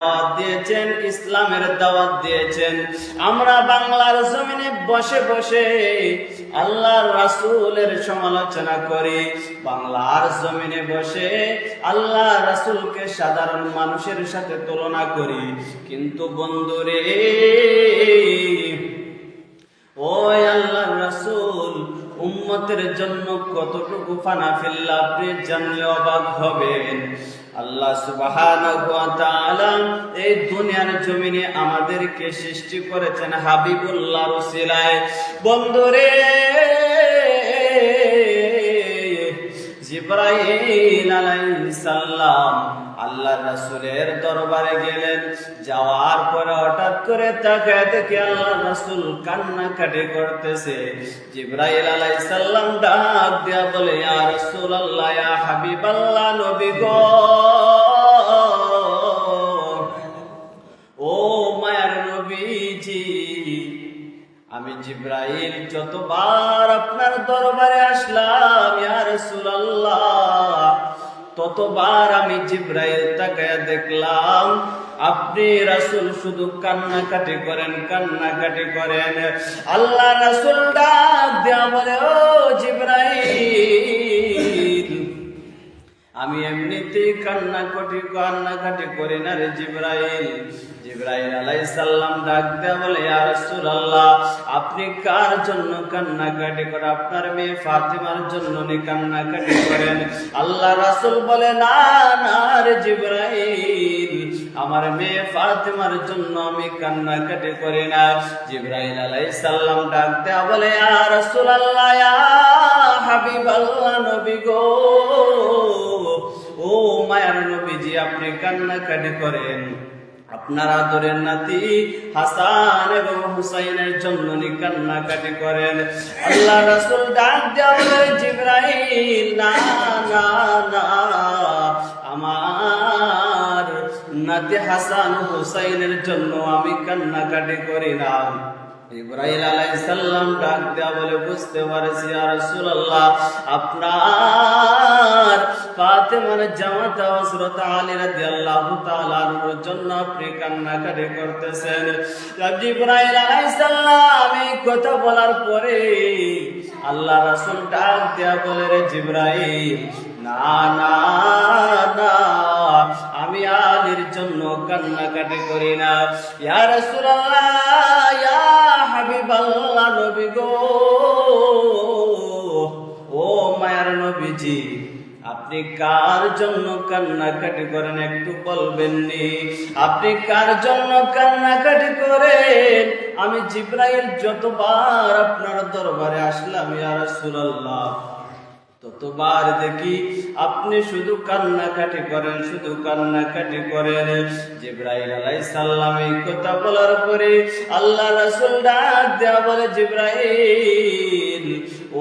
দাওয়াত দিয়েছেন, ইসলামের দাওয়াত দিয়েছেন। আমরা বাংলার জমিনে বসে বসে আল্লাহর রাসূলের সমালোচনা করি, বাংলার জমিনে বসে আল্লাহ রাসূলকে সাধারণ মানুষের সাথে তুলনা করি। কিন্তু বন্ধুরে, ওই আল্লাহর রাসূল উম্মতের জন্য কতটুকু ফানা ফিল্লা আপনি জানলে অবাক হবেন। আল্লাহ সুবহানাহু ওয়া তাআলা এই দুনিয়ার জমিনে আমাদেরকে সৃষ্টি করেছেন হাবিবুল্লাহর ওসিলায়। বন্ধুরে, জিবরাইল আলাইহিস সালাম আল্লাহর রাসূলের দরবারে গেলেন। যাওয়ার পরে হঠাৎ করে তাকায় দেখে আল্লাহর রাসূল কান্নাকাটি করতেছে। জিবরাইল আলাইহিস সালাম ডাক দিয়া বলে, ইয়া রাসূলুল্লাহ, ইয়া হাবিবাল্লাহ, নবী গো, ও মায়ার নবীজি, আমি জিবরাইল যতবার আপনার দরবারে আসলাম ইয়া রাসূলুল্লাহ, ততবার আমি জিবরাইল তাকায়া দেখলাম আপনি রাসূল শুধু কান্নাকাটি করেন, কান্নাকাটি করেন। আল্লাহ রাসূল ডাক দিয়া বলে, ও জিবরাইল, আমি এমনিতেই কান্নাকাটি করি না রে জিবরাইল। জিবরাইল আলাইহিস সালাম ডাক দেয়া বলে, ইয়া রাসূলুল্লাহ, আপনি কার জন্য কান্নাকাটি করেন? আপনার মেয়ে ফাতিমার জন্য নি কান্নাকাটি করেন? আল্লাহ রাসূল বলে, না না রে জিবরাইল, আমার মেয়ে ফাতিমার জন্য আমি কান্নাকাটি করি না। জিবরাইল আলাইহিস সালাম ডাক দেয়া বলে, ইয়া রাসূলুল্লাহ, ইয়া হাবিবাল্লাহ, নবী গো, ও মায়ার নবীজি, আপনি কান্নাকাটি করেন আপনার আদরের নাতি হাসান এবং হুসাইনের জন্য কান্নাকাটি করেন। আল্লাহ রাসূল ডাক দেয়া বলে, জিবরাইল, না না না, আমার নাতি হাসান হুসাইনের জন্য আমি কান্নাকাটি করি না। ইব্রাহিম আলাইহিস সালাম ডাক দেয়া বলে, বুঝতে পারছি ইয়া রাসূলুল্লাহ, আপনার ফাতেমার জামাতা হযরত আলী রাদিয়াল্লাহু তাআলা আনহুর জন্য আপনি কান্নাকাটি করতেছেন। ইব্রাহিম আলাইহিস সালাম এই কথা বলার পরে আল্লাহ রাসূল ডাক দেয়া বলে, রে জিবরাইল, না না না, আমি আলীর জন্য কান্নাকাটি করি না। ইয়া রাসূলুল্লাহ, ইয়া হাবিবাল্লাহ, নবী গো, ও মায়ার নবীজি, আপনি কার জন্য কান্নাকাটি করেন একটু বলবেন নি? আপনি কার জন্য কান্নাকাটি করেন? আমি জিবরাইল যতবার আপনার দরবারে আসলাম ইয়া রাসূলুল্লাহ, ততবার দেখি আপনি শুধু কান্নাকাটি করেন, শুধু কান্নাকাটি করেন। জিবরাইল আলাইহিস সালাম এই কথা বলার পরে আল্লাহ রাসূল ডাক দেয়া বলে, জিবরাইল,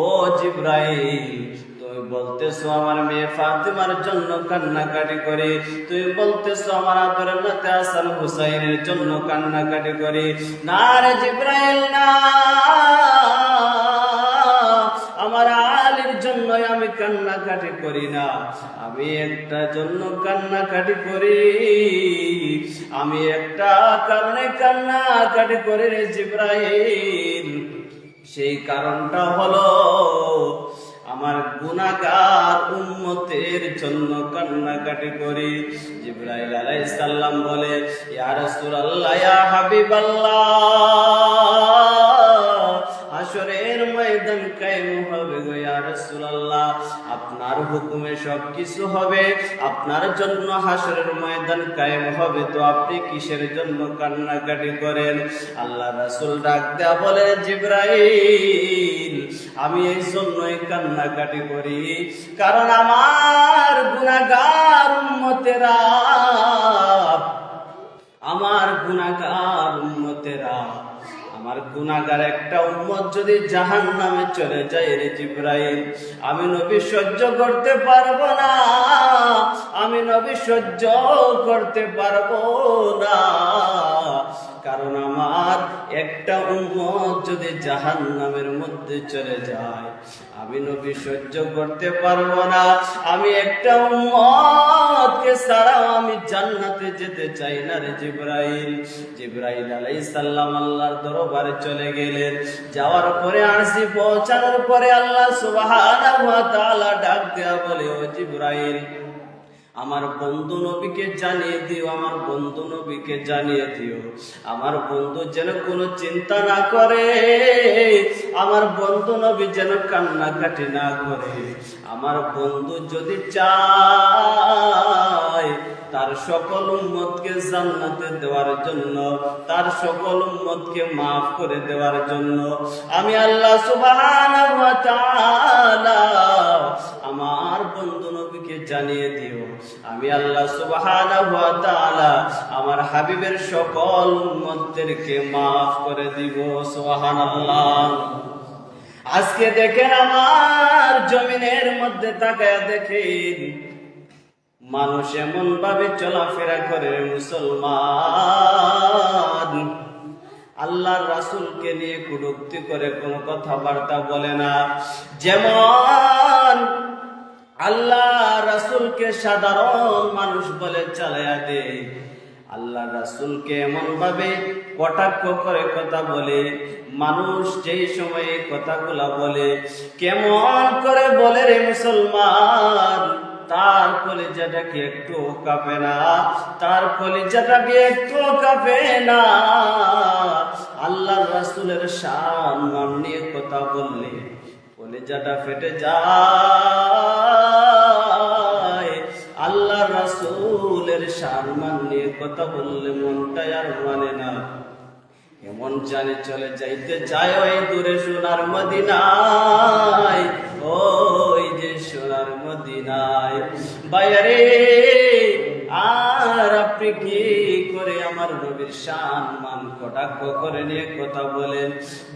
ও জিবরাইল, তুমি বলতেছো আমার মেয়ে ফাতিমার জন্য কান্নাকাটি করে, তুমি বলতেছো আমার আদরের নাতি হাসান হুসাইনের জন্য কান্নাকাটি করে। না রে জিবরাইল, না, আমার আলীর জন্য আমি কান্নাকাটি করি না, আমি একটা জন্য কান্নাকাটি করি, আমি একটা কারণে কান্নাকাটি করি রে জিবরাইল। সেই কারণটা হলো আমার গুনাহগার উম্মতের জন্য কান্নাকাটি করি। জিবরাইল আলাইহিস সালাম বলে, ইয়া রাসূলুল্লাহ, ইয়া হাবিবাল্লাহ, হাশরের ময়দান কায়েম হবে গো ইয়া রাসূলুল্লাহ, আপনার হুকুমে সবকিছু হবে, আপনার জন্য হাশরের ময়দান কায়েম হবে, তো আপনি কিসের জন্য কান্নাকাটি করেন? আল্লাহ রাসূল ডাক দেয়া বলে, জিবরাইল, আমি এই জন্যই কান্নাকাটি করি কারণ আমার গুনাহগার উম্মতেরা, আমার গুনাহগার উম্মতেরা, আমার গুনাহগার একটা উম্মত যদি জাহান্নামে চলে যায় রে জিবরাইল, আমি নবী সহ্য করতে পারবো না, আমি নবী সহ্য করতে পারবো না, কারণ আমার একটা একটা উম্মত যদি জাহান্নামের মধ্যে চলে যায়, আমি নবী সহ্য করতে পারবো না। আমি একটা উম্মতকে ছাড়াও আমি জান্নাতে যেতে চাই না রে জিবরাইল। জিবরাইল আলাইহিস সালাম আল্লাহর দরবারে চলে গেলেন। যাওয়ার পরে আরশে পৌঁছানোর পরে আল্লাহ সুবহানাহু ওয়া তাআলা ডাক দেয়া বলে, ও জিবরাইল, আমার বন্ধু নবীকে জানিয়ে দিও, আমার বন্ধু নবীকে জানিয়ে দিও, আমার বন্ধু যেন কোনো চিন্তা না করে, আমার বন্ধু নবী যেন কান্নাকাটি না করে। আমার বন্ধু যদি চায় তার সকল উম্মতকে জান্নাতে দেওয়ার জন্য, তার সকল উম্মতকে মাফ করে দেওয়ার জন্য, আমি আল্লাহ সুবহানাহু ওয়া তাআলা আমার বন্ধু নবীকে জানিয়ে দিও, আমি আল্লাহ সুবহানাহু ওয়া তাআলা আমার হাবিবের সকল উম্মতদেরকে মাফ করে দিব। সুবহানাল্লাহ। আজকে দেখেন আমার জমিনের মধ্যে তাকায়া দেখেন মানুষ এমন ভাবে চলাফেরা করে, মুসলমান আল্লাহর রাসূলকে নিয়ে কটূক্তি করে, কোনো কথাবার্তা বলে না। যেমন আল্লাহ রাসূলকে সাধারণ মানুষ বলে চালায়া দেয়, আল্লাহ রাসূলকে এমন ভাবে কটাক্ষ করে কথা বলে। মানুষ যেই সময়ে কথাগুলা বলে, কেমন করে বলে রে মুসলমান, তার কলিজাটাকে একটু কাঁপে না, তার কলিজাটাকে একটু কাঁপে না। আল্লাহর রাসূলের সম্মান নিয়ে কথা বললে কলিজাটা ফেটে যায়। আল্লাহর রাসূলের সম্মান নিয়ে কথা বললে মনটা আর মানে না, এমন জানে চলে যাইতে চায় ওই দূরে সোনার মদিনায়, ওই যে সোনার মদিনায়। বাইরে আর আপনি কি করে আমার নবীর সম্মান কটাক্ষ করে নিয়ে কথা বলেন?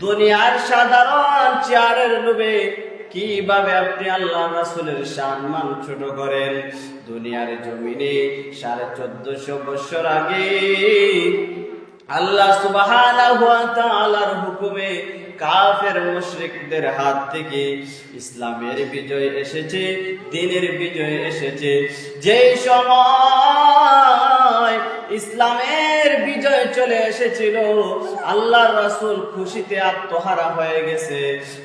দুনিয়ার সাধারণ চেয়ারের লোভে কিভাবে আপনি আল্লাহ রাসূলের সম্মান ছোট করেন? দুনিয়ার জমিনে 1450 বছর আগে আল্লাহ সুবহানাহু ওয়া তাআলার হুকুমে কাফের মুশরিকদের হাত থেকে ইসলামের বিজয় এসেছে, দ্বীনের বিজয় এসেছে। যেই সময় ইসলামের বিজয় চলে এসেছিল, আল্লাহর রাসূল খুশিতে আত্মহারা হয়ে গেছে।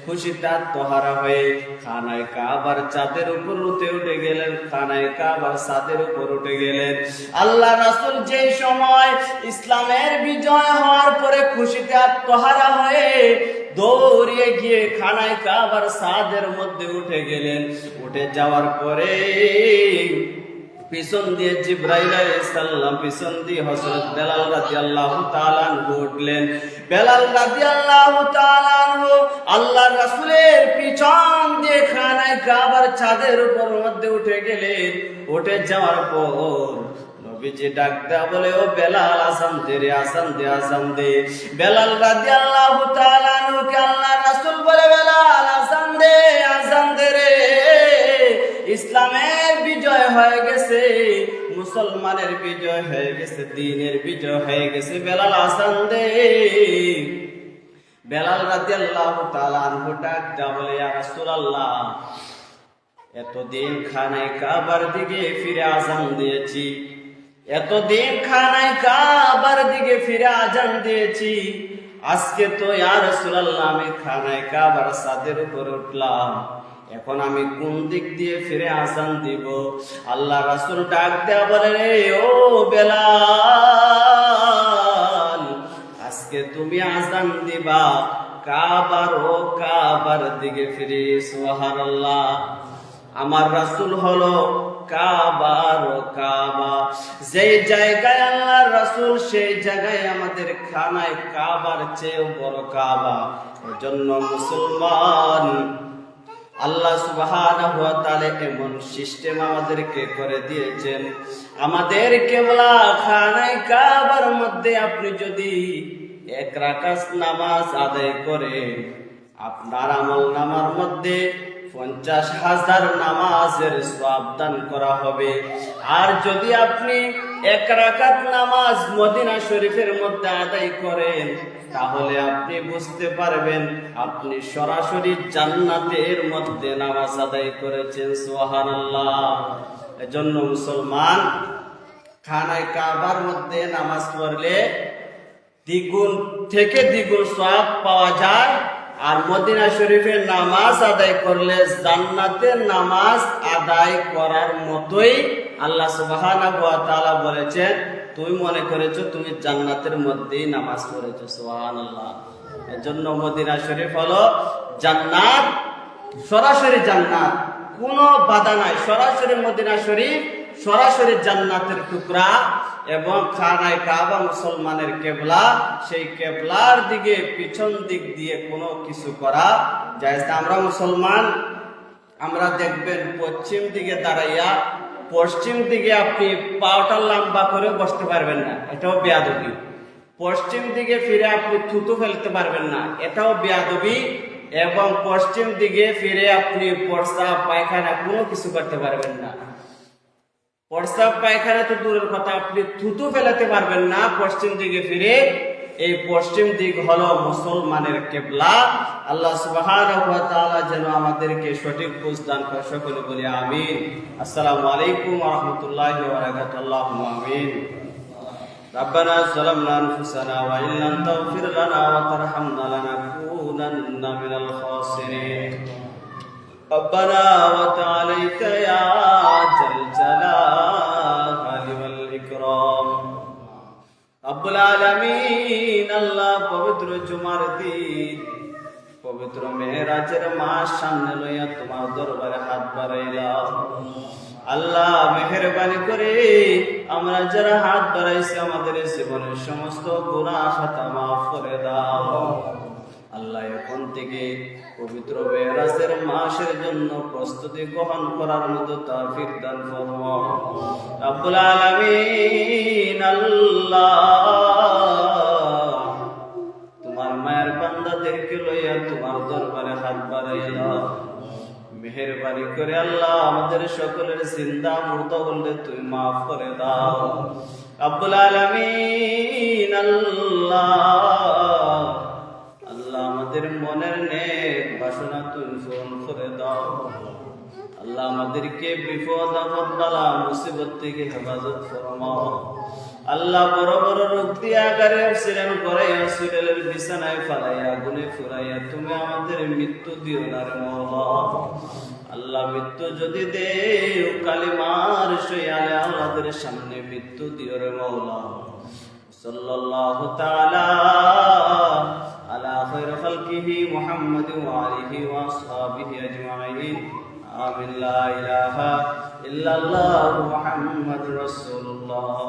খুশিতে আত্মহারা হয়ে খানায় কাবার চাঁদের উপর উঠে গেলেন, খানায় কাবার চাঁদের উপর উঠে গেলেন। আল্লাহ রাসূল যেই সময় ইসলামের বিজয় হওয়ার পরে খুশিতে আত্মহারা হয়ে দৌড়িয়ে গিয়ে খানায় কাবার ছাদের মধ্যে উঠে গেলেন। উঠে যাওয়ার পরে পিছন দিয়ে জিবরাইল আলাইহিস সালাম, পিছন দিয়ে হযরত বেলাল রাদিয়াল্লাহু তাআলা আনহু উঠলেন। বেলাল রাদিয়াল্লাহু তাআলা আনহু আল্লাহর রাসূলের পিছন দিয়ে খানায় কাবার ছাদের উপর মধ্যে উঠে গেলেন। উঠে যাওয়ার পর নবীজি ডাক দেয়া বলে, ও বেলাল, আযান দে রে, আযান দে, আযান দে। বেলাল রাদিয়াল্লাহু তাআলা আনহুকে আল্লাহর রাসূল বলে, বেলাল আযান দে, আযান দে রে, ইসলামের বিজয় হয়ে গেছে, মুসলমানের বিজয় হয়ে গেছে, দ্বীনের বিজয় হয়ে গেছে, বেলাল আযান দে। বেলাল রাদিয়াল্লাহু তাআলা আনহু ডাক দেয়া বলে, ইয়া রাসূলুল্লাহ, এতদিন খানায় কাবার দিকে ফিরে আযান দিয়েছি, এতদিন খানায় কাবার দিকে ফিরে আযান দিয়েছি, আজকে তো ইয়া রাসূলুল্লাহ আমি খানায় কাবার ছাদের উপর উঠলাম, এখন আমি কোন দিক দিয়ে ফিরে আযান দিব? আল্লাহ রাসূল ডাক দেয়া বলে, রে ও বেলাল, আজকে তুমি আযান দিবা কাবার দিকে ফিরে। সুবহানাল্লাহ। আমার রাসূল হলো কাবা। যেই জায়গায় আল্লাহর রাসূল, সেই জায়গায় আমাদের খানায় কাবার চেয়ে বড় কাবা। এজন্য মুসলমান, আল্লাহ সুবহানাহু ওয়া তাআলা এমন সিস্টেম আমাদেরকে করে দিয়েছেন, আমাদের কেবলা খানায় কাবার মধ্যে আপনি যদি 1 রাকাত নামাজ আদায় করেন, আপনার আমলনামার মধ্যে 50,000 নামাজের সওয়াব দান করা হবে। আর যদি আপনি এক রাকাত নামাজ মদিনা শরীফের মধ্যে আদায় করেন, তাহলে আপনি বুঝতে পারবেন আপনি সরাসরি জান্নাতের মধ্যে নামাজ আদায় করেছেন। সুবহানাল্লাহ। এজন্য মুসলমান খানায় কাবার মধ্যে নামাজ পড়লে দ্বিগুণ থেকে দ্বিগুণ সওয়াব পাওয়া যায়, আর মদিনা শরীফের নামাজ আদায় করলে জান্নাতের নামাজ আদায় করার মতোই আল্লাহ সুবহানাহু ওয়া তাআলা বলেছেন, তুমি মনে করেছো তুমি জান্নাতের মধ্যেই নামাজ পড়েছো। সুবহানাল্লাহ। এজন্য মদিনা শরীফ হলো জান্নাত, সরাসরি জান্নাত, কোনো বাধা নাই, সরাসরি মদিনা শরীফ, সরাসরি জান্নাতের টুকরা। এবং খানায় কাবা মুসলমানের কেবলা, সেই কেবলার দিকে পিছন দিক দিয়ে কোনো কিছু করা যায় না। আমরা মুসলমান, আমরা দেখবেন পশ্চিম দিকে দাঁড়াইয়া পশ্চিম দিকে আপনি পাওটা লম্বা করে বসতে পারবেন না, এটাও বেয়াদবি। পশ্চিম দিকে ফিরে আপনি থুতু ফেলতে পারবেন না, এটাও বেয়াদবি। এবং পশ্চিম দিকে ফিরে আপনি প্রস্রাব পায়খানা কোনো কিছু করতে পারবেন না। প্রস্রাব পায়খানা তো দূরের কথা, আপনি থুতু ফেলাতে পারবেন না পশ্চিম দিকে ফিরে। এই পশ্চিম দিক হলো মুসলমানের কিবলা। আল্লাহ সুবহানাহু ওয়া তাআলা যেন আমাদেরকে সঠিক বুঝ দান করে, সকলে বলি আমিন। আসসালামু আলাইকুম ওয়া রাহমাতুল্লাহি ওয়া বারাকাতুহু। আল্লাহুম্মা আমিন। ربنا ظلمنا أنفسنا وإن لم تغفر لنا وترحمنا لنكونن من الخاسرين ربنا وتعاليت يا ذا الجلال والإكرام رب العالمين। আল্লাহ পবিত্র জুমার দিন, পবিত্র মেহেরাজের মাস সামনে লইয়া তোমার দরবারে হাত বাড়াইলাম। আল্লাহ মেহেরবানি করে আমরা যারা হাত বাড়াইছি আমাদের জীবনের সমস্ত গুনাহ খাতা মাফ করে দাও। আল্লাহ এখন থেকে পবিত্র মেহেরাজের মাসের জন্য প্রস্তুতি গ্রহণ করার মতো তৌফিক দান ফরমাও রব্বুল আলামিন। আল্লাহ তোমার মায়ের বান্দাদেরকে লইয়া তোমার দরবারে হাত বাড়াইলাম, মেহেরবানি করে আল্লাহ আমাদের সকলের জিন্দা মুর্দা বললে তুমি মাফ করে দাও রব্বুল আলামিন। আল্লাহ আল্লাহ আমাদের মনের নেক বাসনা তুমি পূরণ করে দাও। আল্লাহ আমাদেরকে বিপদ আপদ বালা মুসিবত থেকে হেফাজত ফরমাও। আল্লাহ বড় বড় রোগ দিয়ে আগারে অক্সিজেন করাইয়া সিরিয়ালের বিছানায় ফালাইয়া আগুনে ফুরাইয়া তুমি আমাদের মৃত্যু দিও না রে মওলা। আল্লাহ মৃত্যু যদি দেও কালিমার শয়ালে আমাদের সামনে মৃত্যু দিও রে মওলা। সাল্লাল্লাহু তাআলা আলা খায়রি খালকিহি মুহাম্মাদ ওয়া আলিহি ওয়া আসহাবিহি আজমাইন। আমিন। লা ইলাহা ইল্লাল্লাহু মুহাম্মাদুর রাসূলুল্লাহ।